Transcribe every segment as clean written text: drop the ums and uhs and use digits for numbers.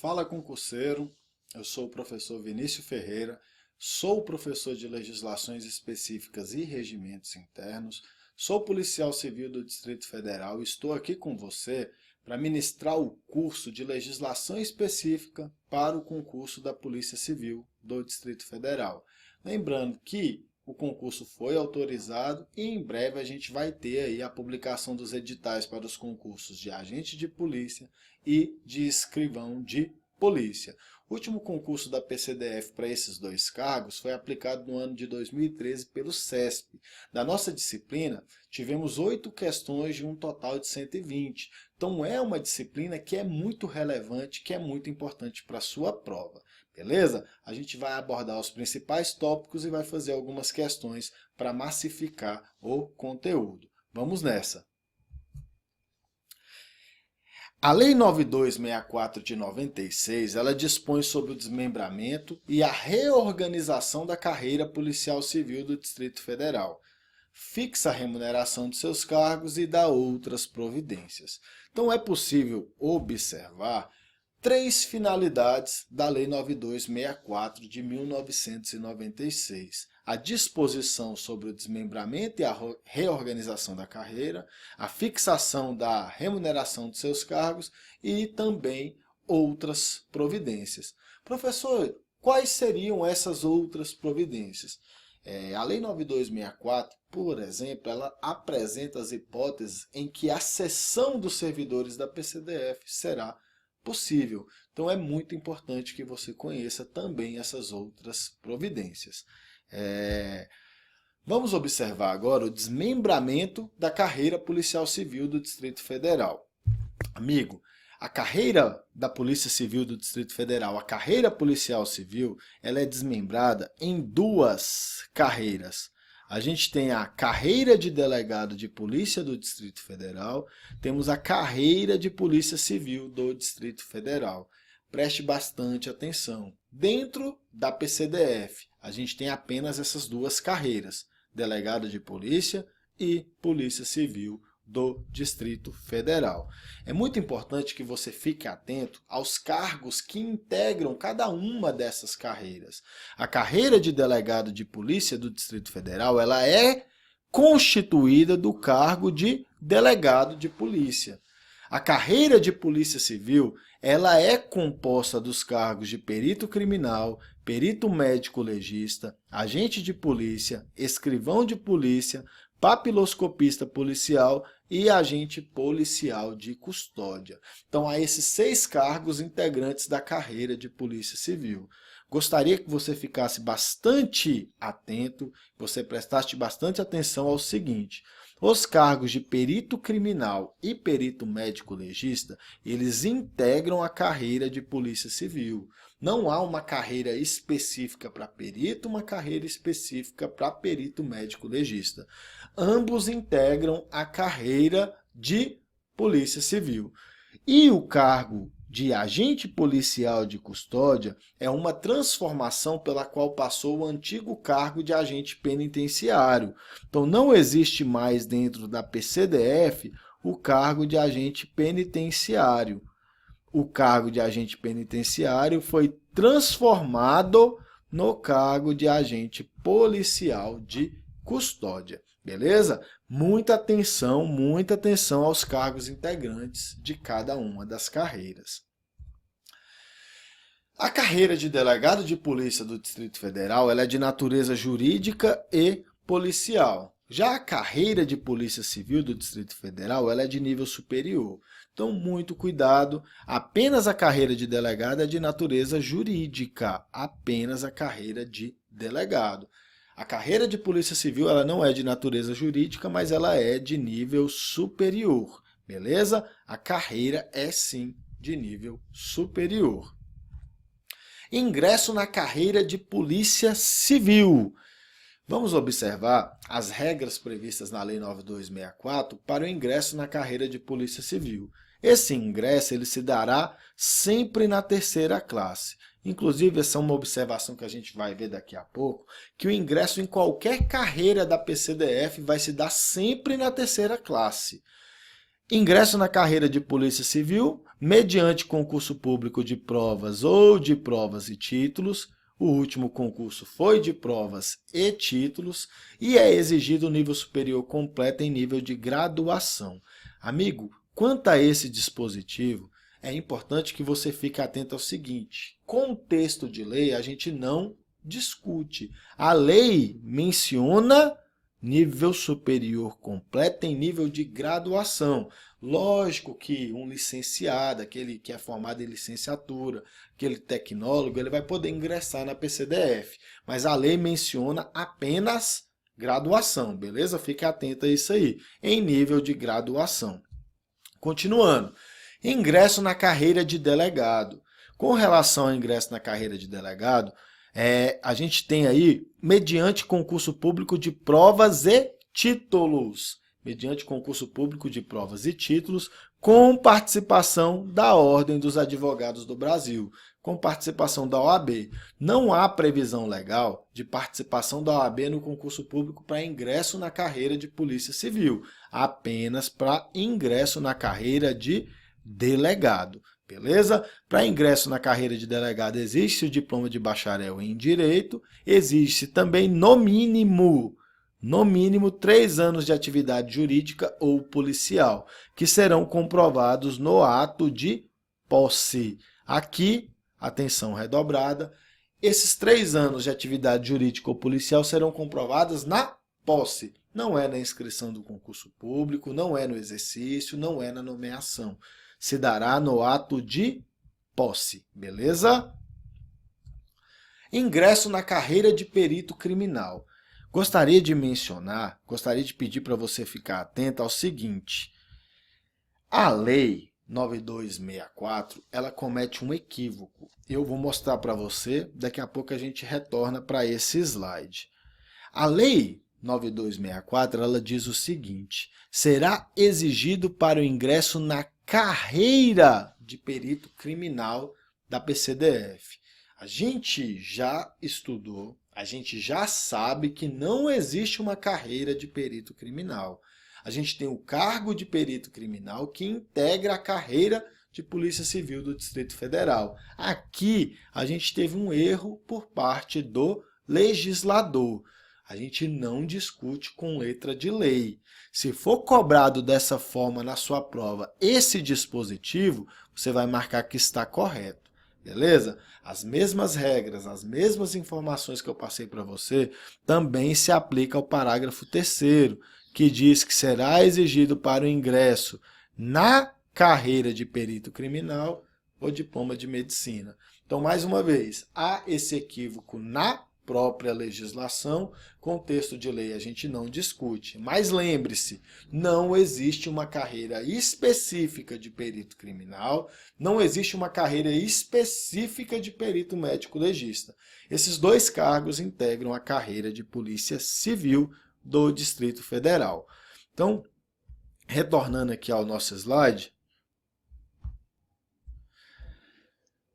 Fala concurseiro, eu sou o professor Vinícius Ferreira, sou professor de legislações específicas e regimentos internos, sou policial civil do Distrito Federal e estou aqui com você para ministrar o curso de legislação específica para o concurso da Polícia Civil do Distrito Federal. Lembrando que o concurso foi autorizado e em breve a gente vai ter aí a publicação dos editais para os concursos de agente de polícia e de escrivão de polícia. O último concurso da PCDF para esses dois cargos foi aplicado no ano de 2013 pelo CESP. Da nossa disciplina, tivemos 8 questões de um total de 120. Então é uma disciplina que é muito relevante, que é muito importante para a sua prova. Beleza? A gente vai abordar os principais tópicos e vai fazer algumas questões para massificar o conteúdo. Vamos nessa! A Lei 9264 de 96, ela dispõe sobre o desmembramento e a reorganização da carreira policial civil do Distrito Federal. Fixa a remuneração de seus cargos e dá outras providências. Então é possível observar 3 finalidades da Lei 9264 de 1996. A disposição sobre o desmembramento e a reorganização da carreira, a fixação da remuneração de seus cargos e também outras providências. Professor, quais seriam essas outras providências? A Lei 9264, por exemplo, ela apresenta as hipóteses em que a cessão dos servidores da PCDF será possível. Então é muito importante que você conheça também essas outras providências. Vamos observar agora o desmembramento da carreira policial civil do Distrito Federal. Amigo, a carreira da Polícia Civil do Distrito Federal, a carreira policial civil, ela é desmembrada em 2 carreiras. A gente tem a carreira de delegado de polícia do Distrito Federal, temos a carreira de polícia civil do Distrito Federal. Preste bastante atenção. Dentro da PCDF, a gente tem apenas essas 2 carreiras, delegado de polícia e polícia civil do Distrito Federal. É muito importante que você fique atento aos cargos que integram cada uma dessas carreiras. A carreira de delegado de polícia do Distrito Federal, ela é constituída do cargo de delegado de polícia. A carreira de polícia civil, ela é composta dos cargos de perito criminal, perito médico legista, agente de polícia, escrivão de polícia, papiloscopista policial e agente policial de custódia. Então, há esses 6 cargos integrantes da carreira de polícia civil. Gostaria que você ficasse bastante atento, você prestasse bastante atenção ao seguinte: os cargos de perito criminal e perito médico legista, eles integram a carreira de polícia civil. Não há uma carreira específica para perito, uma carreira específica para perito médico legista. Ambos integram a carreira de polícia civil. E o cargo de agente policial de custódia é uma transformação pela qual passou o antigo cargo de agente penitenciário. Então não existe mais dentro da PCDF o cargo de agente penitenciário. O cargo de agente penitenciário foi transformado no cargo de agente policial de custódia. Beleza? Muita atenção aos cargos integrantes de cada uma das carreiras. A carreira de delegado de polícia do Distrito Federal ela é de natureza jurídica e policial. Já a carreira de polícia civil do Distrito Federal ela é de nível superior. Então, muito cuidado, apenas a carreira de delegado é de natureza jurídica, apenas a carreira de delegado. A carreira de polícia civil ela não é de natureza jurídica, mas ela é de nível superior, beleza? A carreira é sim de nível superior. Ingresso na carreira de polícia civil. Vamos observar as regras previstas na Lei 9264 para o ingresso na carreira de polícia civil. Esse ingresso ele se dará sempre na 3ª classe. Inclusive, essa é uma observação que a gente vai ver daqui a pouco, que o ingresso em qualquer carreira da PCDF vai se dar sempre na 3ª classe. Ingresso na carreira de Polícia Civil, mediante concurso público de provas ou de provas e títulos. O último concurso foi de provas e títulos e é exigido o nível superior completo em nível de graduação. Amigo, quanto a esse dispositivo, é importante que você fique atento ao seguinte: com o texto de lei a gente não discute. A lei menciona nível superior completo em nível de graduação. Lógico que um licenciado, aquele que é formado em licenciatura, aquele tecnólogo, ele vai poder ingressar na PCDF, mas a lei menciona apenas graduação, beleza? Fique atento a isso aí, em nível de graduação. Continuando, ingresso na carreira de delegado. Com relação ao ingresso na carreira de delegado, a gente tem aí, mediante concurso público de provas e títulos. Mediante concurso público de provas e títulos, com participação da Ordem dos Advogados do Brasil, com participação da OAB. Não há previsão legal de participação da OAB no concurso público para ingresso na carreira de Polícia Civil, apenas para ingresso na carreira de delegado. Beleza? Para ingresso na carreira de delegado existe o diploma de bacharel em Direito, existe também no mínimo 3 anos de atividade jurídica ou policial, que serão comprovados no ato de posse. Aqui, atenção redobrada, esses 3 anos de atividade jurídica ou policial serão comprovados na posse. Não é na inscrição do concurso público, não é no exercício, não é na nomeação. Se dará no ato de posse, beleza? Ingresso na carreira de perito criminal. Gostaria de pedir para você ficar atento ao seguinte: a lei 9264, ela comete um equívoco. Eu vou mostrar para você, daqui a pouco a gente retorna para esse slide. A lei 9264, ela diz o seguinte: será exigido para o ingresso na carreira de perito criminal da PCDF. A gente já estudou, a gente já sabe que não existe uma carreira de perito criminal. A gente tem o cargo de perito criminal que integra a carreira de Polícia Civil do Distrito Federal. Aqui a gente teve um erro por parte do legislador. A gente não discute com letra de lei. Se for cobrado dessa forma na sua prova esse dispositivo, você vai marcar que está correto. Beleza? As mesmas regras, as mesmas informações que eu passei para você, também se aplica ao parágrafo 3º, que diz que será exigido para o ingresso na carreira de perito criminal o diploma de medicina. Então, mais uma vez, há esse equívoco na própria legislação, contexto de lei a gente não discute. Mas lembre-se, não existe uma carreira específica de perito criminal, não existe uma carreira específica de perito médico legista. Esses 2 cargos integram a carreira de Polícia Civil do Distrito Federal. Então, retornando aqui ao nosso slide,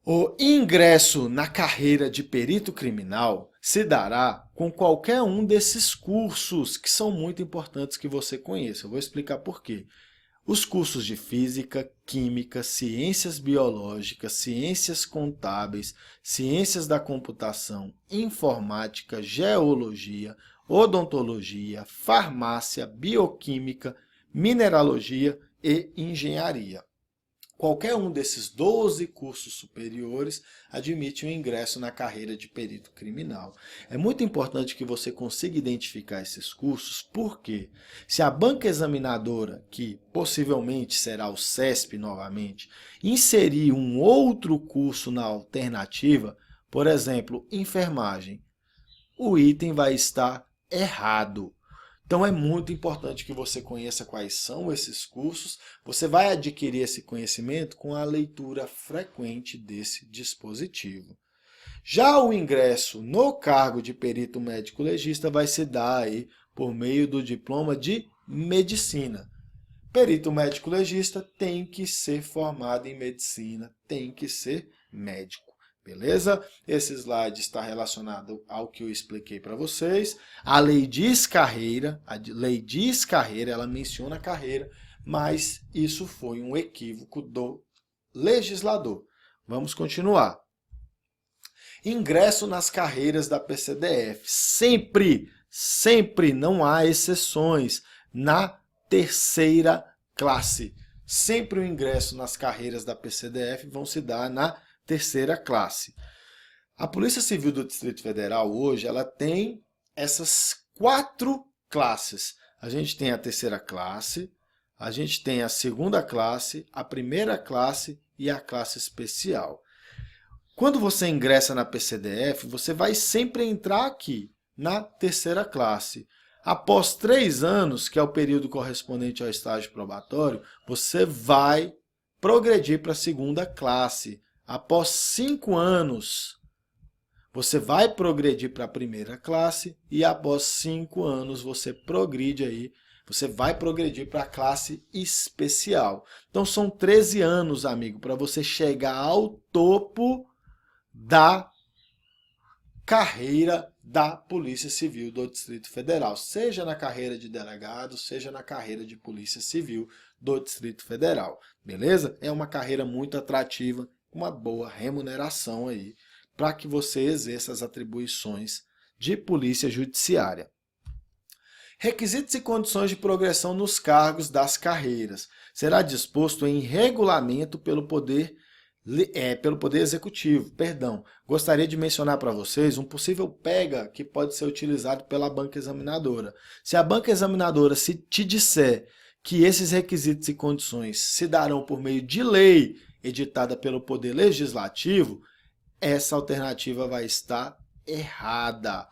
o ingresso na carreira de perito criminal se dará com qualquer um desses cursos que são muito importantes que você conheça. Eu vou explicar por quê. Os cursos de Física, Química, Ciências Biológicas, Ciências Contábeis, Ciências da Computação, Informática, Geologia, Odontologia, Farmácia, Bioquímica, Mineralogia e Engenharia. Qualquer um desses 12 cursos superiores admite o ingresso na carreira de perito criminal. É muito importante que você consiga identificar esses cursos, porque se a banca examinadora, que possivelmente será o CESP novamente, inserir um outro curso na alternativa, por exemplo, enfermagem, o item vai estar errado. Então é muito importante que você conheça quais são esses cursos. Você vai adquirir esse conhecimento com a leitura frequente desse dispositivo. Já o ingresso no cargo de perito médico legista vai se dar aí por meio do diploma de medicina. Perito médico legista tem que ser formado em medicina, tem que ser médico. Beleza? Esse slide está relacionado ao que eu expliquei para vocês. A lei diz carreira, ela menciona carreira, mas isso foi um equívoco do legislador. Vamos continuar. Ingresso nas carreiras da PCDF. Sempre, não há exceções, na terceira classe. Sempre o ingresso nas carreiras da PCDF vão se dar na terceira classe. A Polícia Civil do Distrito Federal hoje, ela tem essas 4 classes. A gente tem a terceira classe, a gente tem a segunda classe, a primeira classe e a classe especial. Quando você ingressa na PCDF, você vai sempre entrar aqui, na terceira classe. Após 3 anos, que é o período correspondente ao estágio probatório, você vai progredir para a segunda classe. Após 5 anos, você vai progredir para a primeira classe e após 5 anos você progride aí, você vai progredir para a classe especial. Então são 13 anos, amigo, para você chegar ao topo da carreira da Polícia Civil do Distrito Federal, seja na carreira de delegado, seja na carreira de Polícia Civil do Distrito Federal, beleza? É uma carreira muito atrativa, uma boa remuneração aí, para que você exerça as atribuições de polícia judiciária. Requisitos e condições de progressão nos cargos das carreiras. Será disposto em regulamento pelo Poder Executivo. Gostaria de mencionar para vocês um possível pega que pode ser utilizado pela banca examinadora. Se a banca examinadora te disser que esses requisitos e condições se darão por meio de lei editada pelo Poder Legislativo, essa alternativa vai estar errada.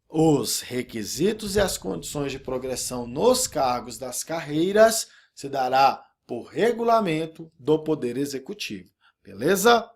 Os requisitos e as condições de progressão nos cargos das carreiras se dará por regulamento do Poder Executivo, beleza?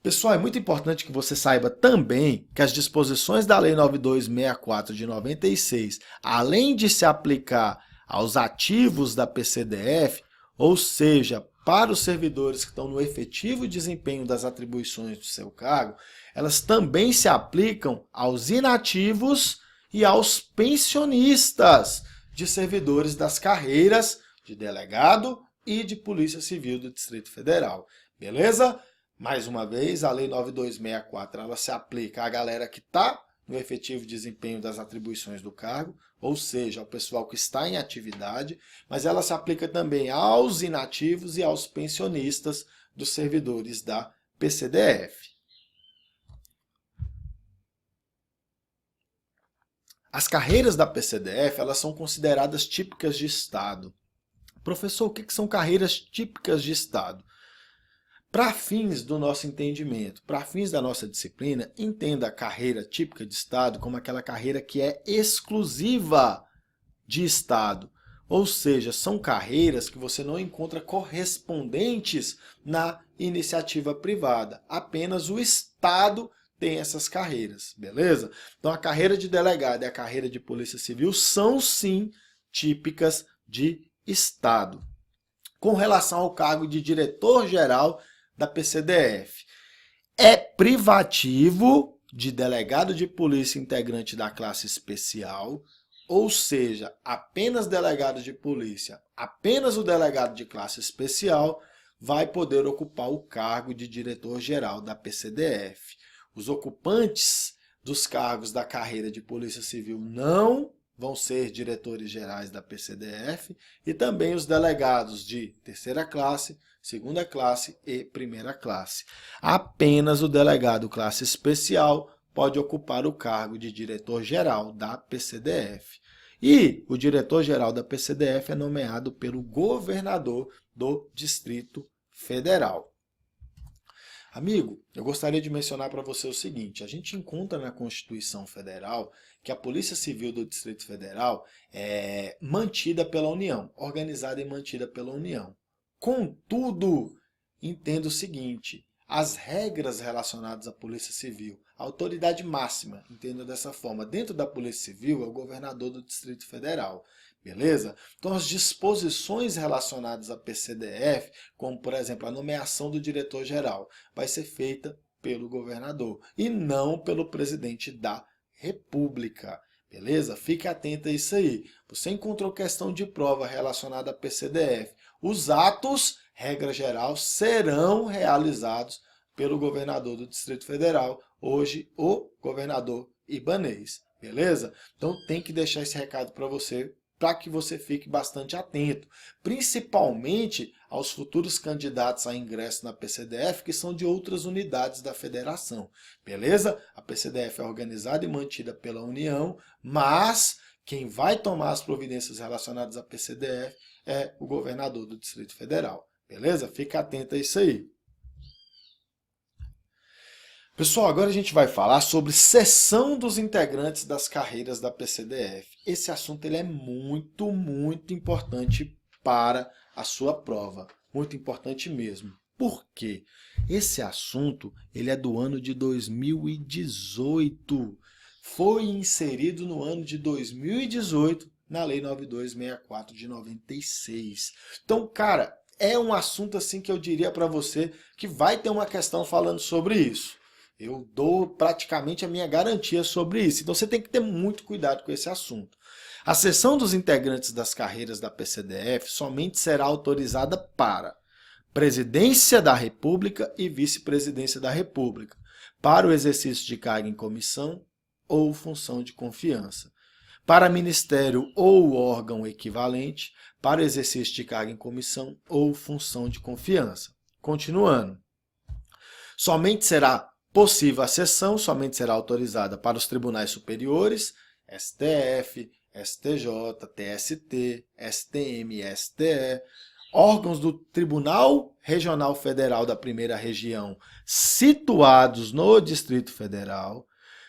Pessoal, é muito importante que você saiba também que as disposições da Lei 9264 de 96, além de se aplicar aos ativos da PCDF, ou seja, para os servidores que estão no efetivo desempenho das atribuições do seu cargo, elas também se aplicam aos inativos e aos pensionistas de servidores das carreiras de delegado e de Polícia Civil do Distrito Federal, beleza? Mais uma vez, a Lei 9264 ela se aplica à galera que está no efetivo desempenho das atribuições do cargo, ou seja, ao pessoal que está em atividade, mas ela se aplica também aos inativos e aos pensionistas dos servidores da PCDF. As carreiras da PCDF elas são consideradas típicas de Estado. Professor, o que são carreiras típicas de Estado? Para fins do nosso entendimento, para fins da nossa disciplina, entenda a carreira típica de Estado como aquela carreira que é exclusiva de Estado. Ou seja, são carreiras que você não encontra correspondentes na iniciativa privada. Apenas o Estado tem essas carreiras, beleza? Então a carreira de delegado e a carreira de polícia civil são sim típicas de Estado. Com relação ao cargo de diretor-geral da PCDF, é privativo de delegado de polícia integrante da classe especial, ou seja, apenas delegado de polícia, apenas o delegado de classe especial vai poder ocupar o cargo de diretor-geral da PCDF. Os ocupantes dos cargos da carreira de polícia civil não vão ser diretores gerais da PCDF e também os delegados de terceira classe, segunda classe e primeira classe. Apenas o delegado classe especial pode ocupar o cargo de diretor-geral da PCDF. E o diretor-geral da PCDF é nomeado pelo governador do Distrito Federal. Amigo, eu gostaria de mencionar para você o seguinte, a gente encontra na Constituição Federal que a Polícia Civil do Distrito Federal é mantida pela União, organizada e mantida pela União. Contudo, entenda o seguinte, as regras relacionadas à Polícia Civil, a autoridade máxima, entenda dessa forma, dentro da Polícia Civil é o governador do Distrito Federal. Beleza? Então, as disposições relacionadas à PCDF, como, por exemplo, a nomeação do diretor-geral, vai ser feita pelo governador e não pelo presidente da República. Beleza? Fique atento a isso aí. Você encontrou questão de prova relacionada à PCDF. Os atos, regra geral, serão realizados pelo governador do Distrito Federal, hoje o governador Ibanez. Beleza? Então tem que deixar esse recado para você, para que você fique bastante atento, principalmente aos futuros candidatos a ingresso na PCDF, que são de outras unidades da federação. Beleza? A PCDF é organizada e mantida pela União, mas quem vai tomar as providências relacionadas à PCDF é o governador do Distrito Federal. Beleza? Fica atento a isso aí. Pessoal, agora a gente vai falar sobre seleção dos integrantes das carreiras da PCDF. Esse assunto ele é muito importante para a sua prova. Muito importante mesmo. Por quê? Esse assunto ele é do ano de 2018. Foi inserido no ano de 2018 na Lei 9264 de 96. Então, cara, é um assunto assim que eu diria para você que vai ter uma questão falando sobre isso. Eu dou praticamente a minha garantia sobre isso. Então você tem que ter muito cuidado com esse assunto. A seleção dos integrantes das carreiras da PCDF somente será autorizada para Presidência da República e Vice-Presidência da República, para o exercício de cargo em comissão ou função de confiança, para ministério ou órgão equivalente, para o exercício de cargo em comissão ou função de confiança. Continuando. Somente será possível a sessão, somente será autorizada para os tribunais superiores, STF, STJ, TST, STM, STE, órgãos do Tribunal Regional Federal da Primeira Região situados no Distrito Federal,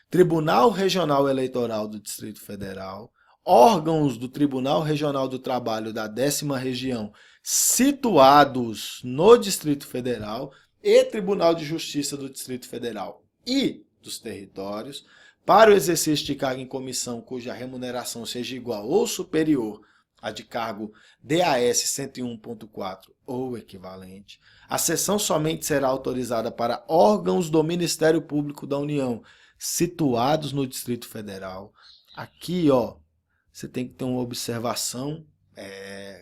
Tribunal Regional Eleitoral do Distrito Federal, órgãos do Tribunal Regional do Trabalho da 10ª Região situados no Distrito Federal e Tribunal de Justiça do Distrito Federal e dos territórios, para o exercício de cargo em comissão cuja remuneração seja igual ou superior à de cargo DAS 101.4 ou equivalente. A sessão somente será autorizada para órgãos do Ministério Público da União situados no Distrito Federal. Aqui, ó, você tem que ter uma observação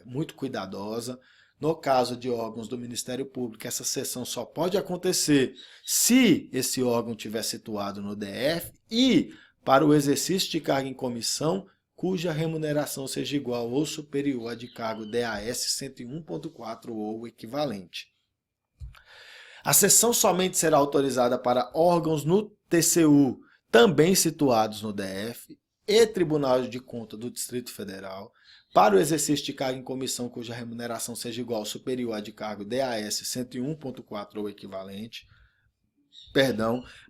muito cuidadosa. No caso de órgãos do Ministério Público, essa sessão só pode acontecer se esse órgão estiver situado no DF e para o exercício de cargo em comissão cuja remuneração seja igual ou superior à de cargo DAS 101.4 ou equivalente. A sessão somente será autorizada para órgãos no TCU, também situados no DF, e Tribunal de Contas do Distrito Federal, para o exercício de cargo em comissão cuja remuneração seja igual ou superior à de cargo DAS 101.4 ou equivalente,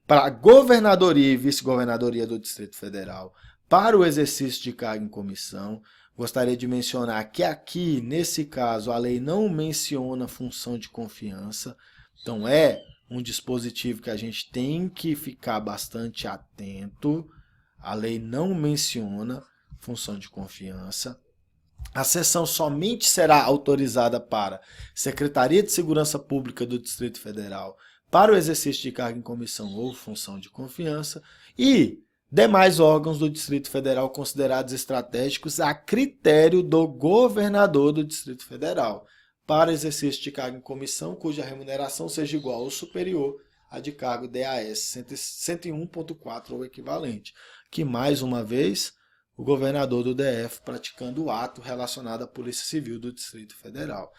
para a governadoria e vice-governadoria do Distrito Federal, para o exercício de cargo em comissão. Gostaria de mencionar que aqui, nesse caso, a lei não menciona função de confiança, então é um dispositivo que a gente tem que ficar bastante atento. A lei não menciona função de confiança. A sessão somente será autorizada para Secretaria de Segurança Pública do Distrito Federal, para o exercício de cargo em comissão ou função de confiança e demais órgãos do Distrito Federal considerados estratégicos a critério do governador do Distrito Federal, para exercício de cargo em comissão cuja remuneração seja igual ou superior à de cargo DAS 101.4 ou equivalente, que mais uma vez o governador do DF praticando o ato relacionado à Polícia Civil do Distrito Federal.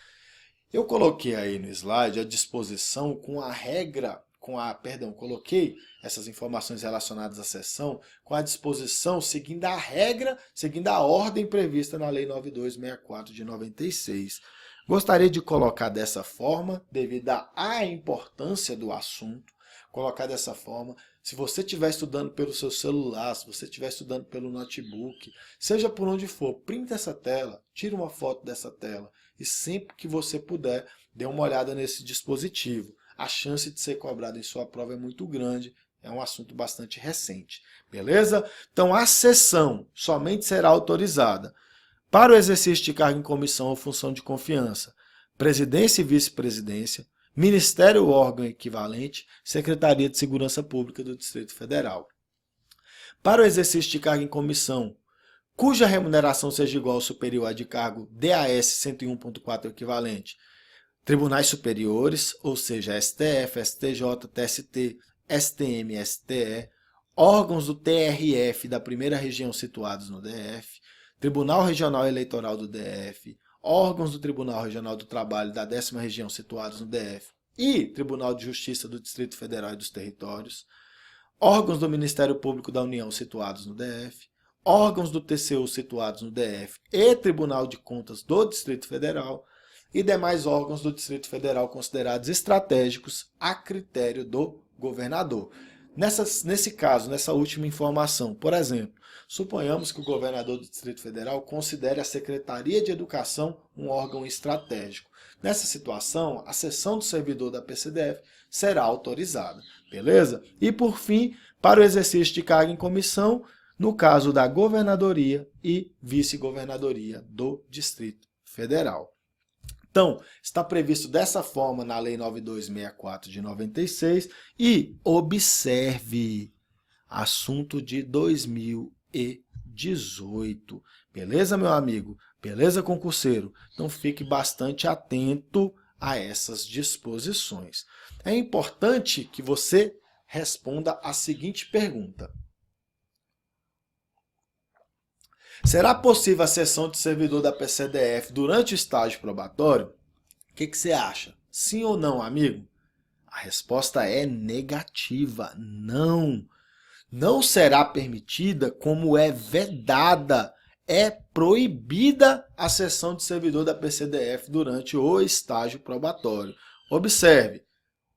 Eu coloquei aí no slide a disposição com a regra, coloquei essas informações relacionadas à sessão com a disposição seguindo a regra, seguindo a ordem prevista na Lei 9264 de 96. Gostaria de colocar dessa forma, devido à importância do assunto, colocar dessa forma. Se você estiver estudando pelo seu celular, se você estiver estudando pelo notebook, seja por onde for, printa essa tela, tira uma foto dessa tela e sempre que você puder, dê uma olhada nesse dispositivo. A chance de ser cobrado em sua prova é muito grande, é um assunto bastante recente, beleza? Então a sessão somente será autorizada para o exercício de cargo em comissão ou função de confiança, presidência e vice-presidência, Ministério ou órgão equivalente, Secretaria de Segurança Pública do Distrito Federal. para o exercício de cargo em comissão, cuja remuneração seja igual ou superior à de cargo DAS 101.4 equivalente, tribunais superiores, ou seja, STF, STJ, TST, STM, STE, órgãos do TRF da primeira região situados no DF, Tribunal Regional Eleitoral do DF, órgãos do Tribunal Regional do Trabalho da 10ª região situados no DF e Tribunal de Justiça do Distrito Federal e dos Territórios, órgãos do Ministério Público da União situados no DF, órgãos do TCU situados no DF e Tribunal de Contas do Distrito Federal e demais órgãos do Distrito Federal considerados estratégicos a critério do governador. Nesse caso, nessa última informação, por exemplo, suponhamos que o governador do Distrito Federal considere a Secretaria de Educação um órgão estratégico. Nessa situação, a cessão do servidor da PCDF será autorizada, beleza? E por fim, para o exercício de cargo em comissão, no caso da governadoria e vice-governadoria do Distrito Federal. Então, está previsto dessa forma na Lei 9264 de 96 e observe, assunto de 2018. Beleza, meu amigo? Beleza, concurseiro? Então, fique bastante atento a essas disposições. É importante que você responda a seguinte pergunta. Será possível a cessão de servidor da PCDF durante o estágio probatório? O que você acha? Sim ou não, amigo? A resposta é negativa. Não. Não será permitida, como é vedada. É proibida a cessão de servidor da PCDF durante o estágio probatório. Observe.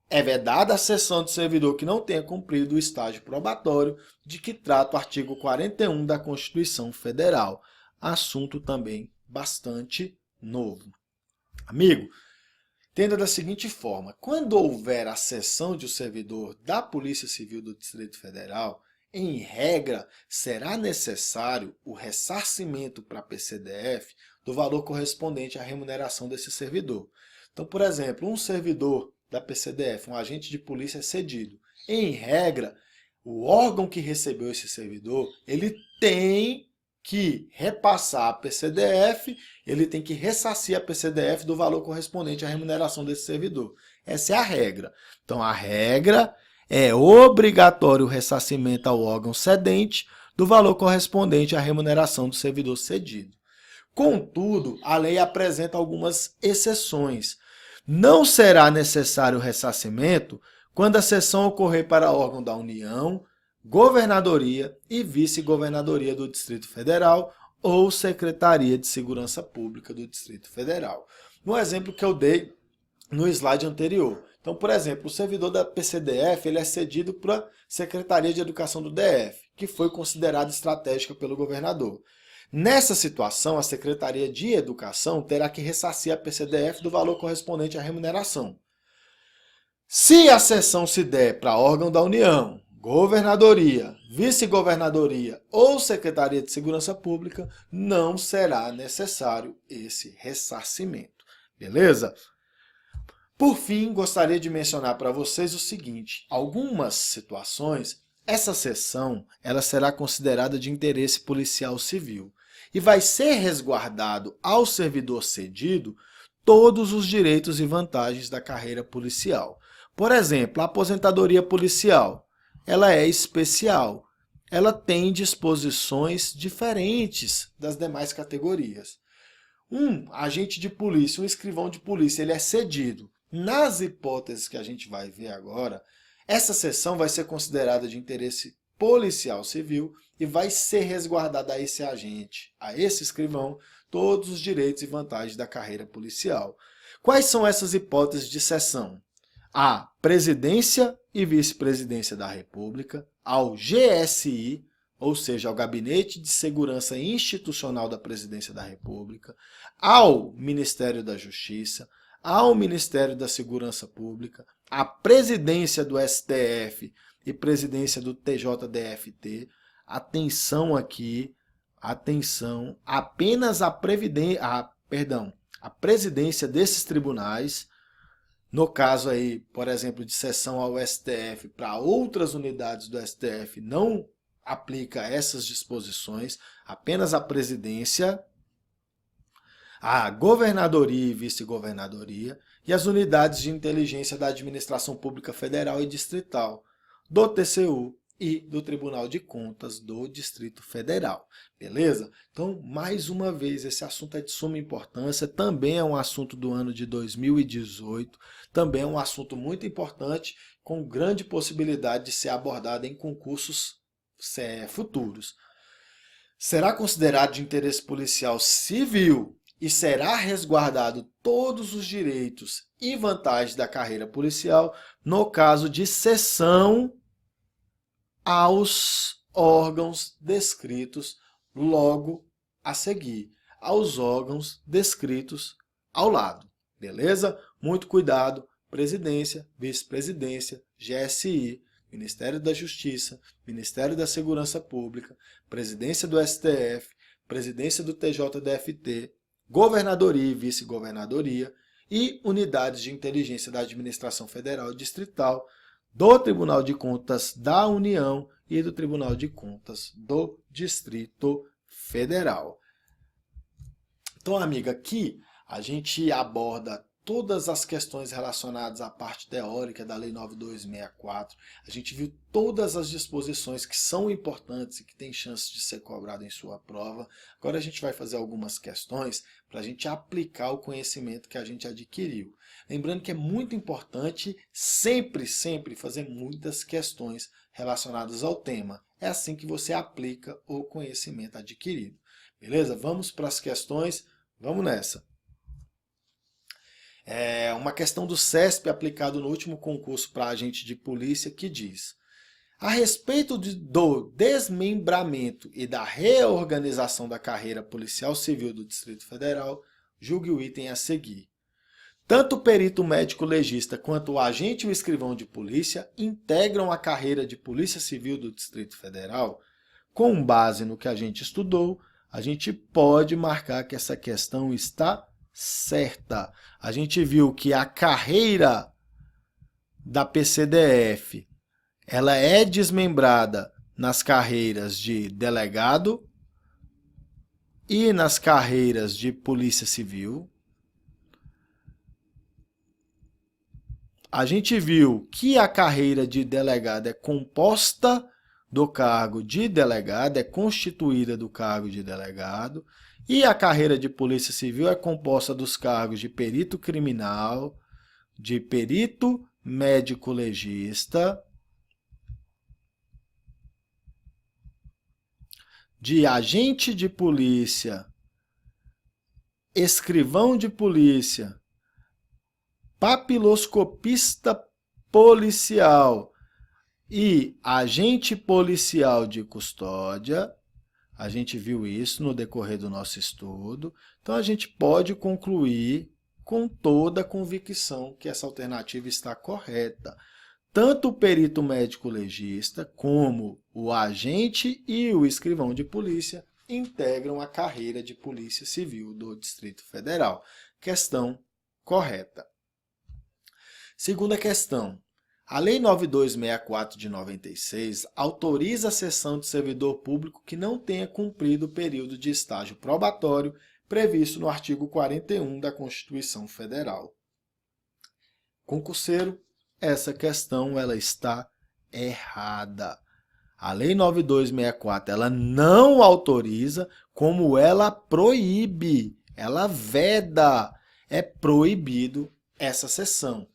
É vedada a cessão de servidor que não tenha cumprido o estágio probatório, de que trata o artigo 41 da Constituição Federal. Assunto também bastante novo. Amigo, entenda da seguinte forma: quando houver a cessão de um servidor da Polícia Civil do Distrito Federal, em regra, será necessário o ressarcimento para a PCDF do valor correspondente à remuneração desse servidor. Então, por exemplo, um servidor da PCDF, um agente de polícia é cedido. Em regra, o órgão que recebeu esse servidor, ele tem que repassar a PCDF, ele tem que ressarcir a PCDF do valor correspondente à remuneração desse servidor. Essa é a regra. Então, a regra é obrigatório o ressarcimento ao órgão cedente do valor correspondente à remuneração do servidor cedido. Contudo, a lei apresenta algumas exceções. Não será necessário o ressarcimento quando a cessão ocorrer para órgão da União, governadoria e vice-governadoria do Distrito Federal ou Secretaria de Segurança Pública do Distrito Federal. No exemplo que eu dei no slide anterior. Então, por exemplo, o servidor da PCDF ele é cedido para a Secretaria de Educação do DF, que foi considerada estratégica pelo governador. Nessa situação, a Secretaria de Educação terá que ressarcir a PCDF do valor correspondente à remuneração. Se a cessão se der para órgão da União, governadoria, vice-governadoria ou Secretaria de Segurança Pública, não será necessário esse ressarcimento. Beleza? Por fim, gostaria de mencionar para vocês o seguinte: algumas situações, essa cessão ela será considerada de interesse policial civil e vai ser resguardado ao servidor cedido todos os direitos e vantagens da carreira policial. Por exemplo, a aposentadoria policial, ela é especial, ela tem disposições diferentes das demais categorias. Um agente de polícia, um escrivão de polícia, ele é cedido. Nas hipóteses que a gente vai ver agora, essa cessão vai ser considerada de interesse policial civil e vai ser resguardada a esse agente, a esse escrivão, todos os direitos e vantagens da carreira policial. Quais são essas hipóteses de cessão? A presidência e vice-presidência da República, ao GSI, ou seja, ao Gabinete de Segurança Institucional da Presidência da República, ao Ministério da Justiça, ao Ministério da Segurança Pública, à presidência do STF e presidência do TJDFT. Atenção aqui, atenção, apenas a presidência desses tribunais, no caso aí, por exemplo, de cessão ao STF para outras unidades do STF não aplica essas disposições, apenas a presidência, a governadoria e vice-governadoria e as unidades de inteligência da administração pública federal e distrital, do TCU e do Tribunal de Contas do Distrito Federal. Beleza? Então, mais uma vez, esse assunto é de suma importância, também é um assunto do ano de 2018, também é um assunto muito importante, com grande possibilidade de ser abordado em concursos futuros. Será considerado de interesse policial civil e será resguardado todos os direitos e vantagens da carreira policial no caso de cessão aos órgãos descritos logo a seguir, aos órgãos descritos ao lado, beleza? Muito cuidado, presidência, vice-presidência, GSI, Ministério da Justiça, Ministério da Segurança Pública, presidência do STF, presidência do TJDFT, governadoria e vice-governadoria e unidades de inteligência da administração federal e distrital, do Tribunal de Contas da União e do Tribunal de Contas do Distrito Federal. Então, amiga, aqui a gente aborda todas as questões relacionadas à parte teórica da Lei 9264. A gente viu todas as disposições que são importantes e que têm chance de ser cobrado em sua prova. Agora a gente vai fazer algumas questões para a gente aplicar o conhecimento que a gente adquiriu. Lembrando que é muito importante sempre fazer muitas questões relacionadas ao tema. É assim que você aplica o conhecimento adquirido. Beleza? Vamos para as questões. Vamos nessa. É uma questão do CESP aplicado no último concurso para agente de polícia que diz: a respeito do desmembramento e da reorganização da carreira policial civil do Distrito Federal, julgue o item a seguir. Tanto o perito médico legista quanto o agente e o escrivão de polícia integram a carreira de polícia civil do Distrito Federal. Com base no que a gente estudou, a gente pode marcar que essa questão está certa. A gente viu que a carreira da PCDF ela é desmembrada nas carreiras de delegado e nas carreiras de polícia civil. A gente viu que a carreira de delegado é composta do cargo de delegado, é constituída do cargo de delegado, e a carreira de polícia civil é composta dos cargos de perito criminal, de perito médico legista, de agente de polícia, escrivão de polícia, papiloscopista policial e agente policial de custódia. A gente viu isso no decorrer do nosso estudo. Então, a gente pode concluir com toda a convicção que essa alternativa está correta. Tanto o perito médico legista como o agente e o escrivão de polícia integram a carreira de polícia civil do Distrito Federal. Questão correta. Segunda questão. A Lei 9264 de 96 autoriza a cessão de servidor público que não tenha cumprido o período de estágio probatório previsto no artigo 41 da Constituição Federal. Concurseiro, essa questão ela está errada. A Lei 9264 ela não autoriza, como ela proíbe, ela veda. É proibido essa cessão.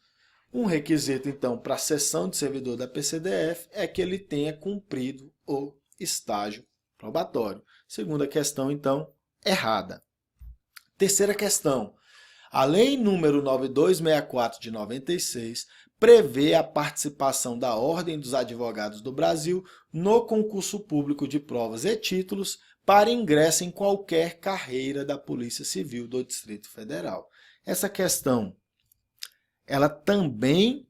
Um requisito, então, para a cessão de servidor da PCDF é que ele tenha cumprido o estágio probatório. Segunda questão, então, errada. Terceira questão. A Lei número 9264 de 96 prevê a participação da Ordem dos Advogados do Brasil no concurso público de provas e títulos para ingresso em qualquer carreira da Polícia Civil do Distrito Federal. Essa questão ela também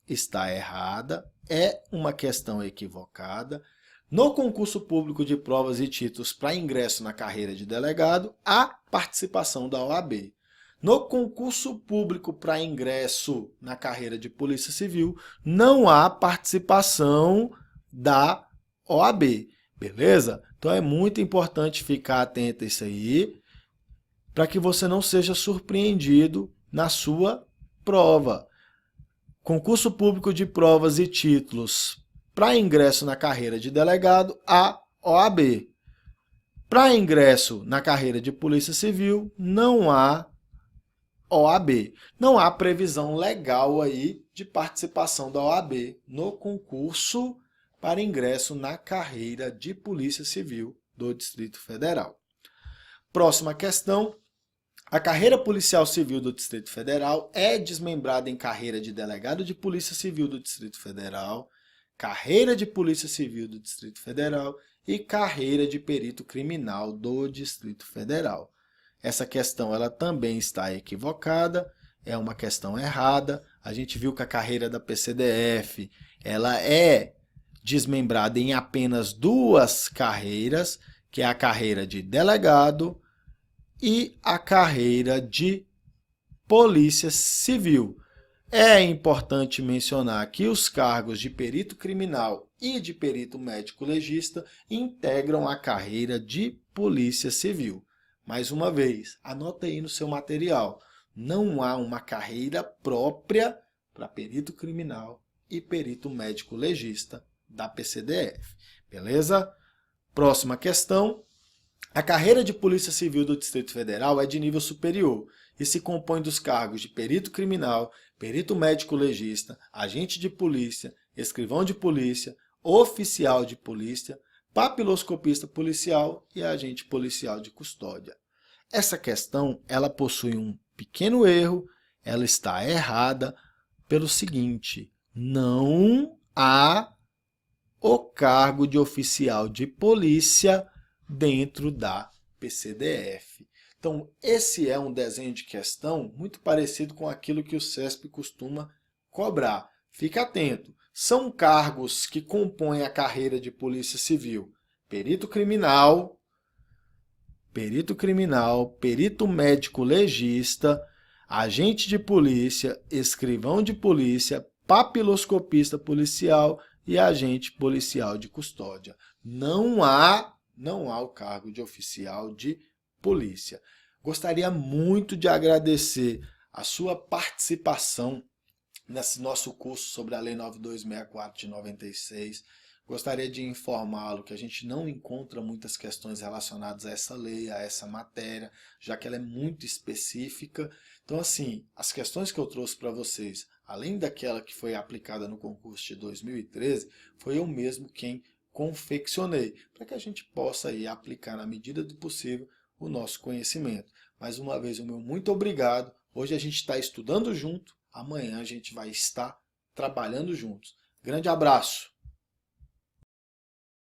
está errada, é uma questão equivocada. No concurso público de provas e títulos para ingresso na carreira de delegado, há participação da OAB. No concurso público para ingresso na carreira de polícia civil, não há participação da OAB. Beleza? Então é muito importante ficar atento a isso aí, para que você não seja surpreendido na sua prova. Concurso público de provas e títulos para ingresso na carreira de delegado, a OAB. Para ingresso na carreira de Polícia Civil, não há OAB. Não há previsão legal aí de participação da OAB no concurso para ingresso na carreira de Polícia Civil do Distrito Federal. Próxima questão. A carreira policial civil do Distrito Federal é desmembrada em carreira de delegado de Polícia Civil do Distrito Federal, carreira de Polícia Civil do Distrito Federal e carreira de perito criminal do Distrito Federal. Essa questão ela também está equivocada, é uma questão errada. A gente viu que a carreira da PCDF ela é desmembrada em apenas duas carreiras, que é a carreira de delegado e a carreira de Polícia Civil. É importante mencionar que os cargos de perito criminal e de perito médico legista integram a carreira de Polícia Civil. Mais uma vez, anota aí no seu material. Não há uma carreira própria para perito criminal e perito médico legista da PCDF. Beleza? Próxima questão. A carreira de Polícia Civil do Distrito Federal é de nível superior e se compõe dos cargos de perito criminal, perito médico legista, agente de polícia, escrivão de polícia, oficial de polícia, papiloscopista policial e agente policial de custódia. Essa questão ela possui um pequeno erro, ela está errada pelo seguinte: não há o cargo de oficial de polícia dentro da PCDF. Então, esse é um desenho de questão muito parecido com aquilo que o CESP costuma cobrar. Fique atento. São cargos que compõem a carreira de Polícia Civil: perito criminal, perito médico legista, agente de polícia, escrivão de polícia, papiloscopista policial e agente policial de custódia. Não há o cargo de oficial de polícia. Gostaria muito de agradecer a sua participação nesse nosso curso sobre a Lei 9264 de 96. Gostaria de informá-lo que a gente não encontra muitas questões relacionadas a essa lei, a essa matéria, já que ela é muito específica. Então, assim, as questões que eu trouxe para vocês, além daquela que foi aplicada no concurso de 2013, foi eu mesmo quem confeccionei, para que a gente possa aí aplicar na medida do possível o nosso conhecimento. Mais uma vez, o meu muito obrigado. Hoje a gente está estudando junto, amanhã a gente vai estar trabalhando juntos. Grande abraço!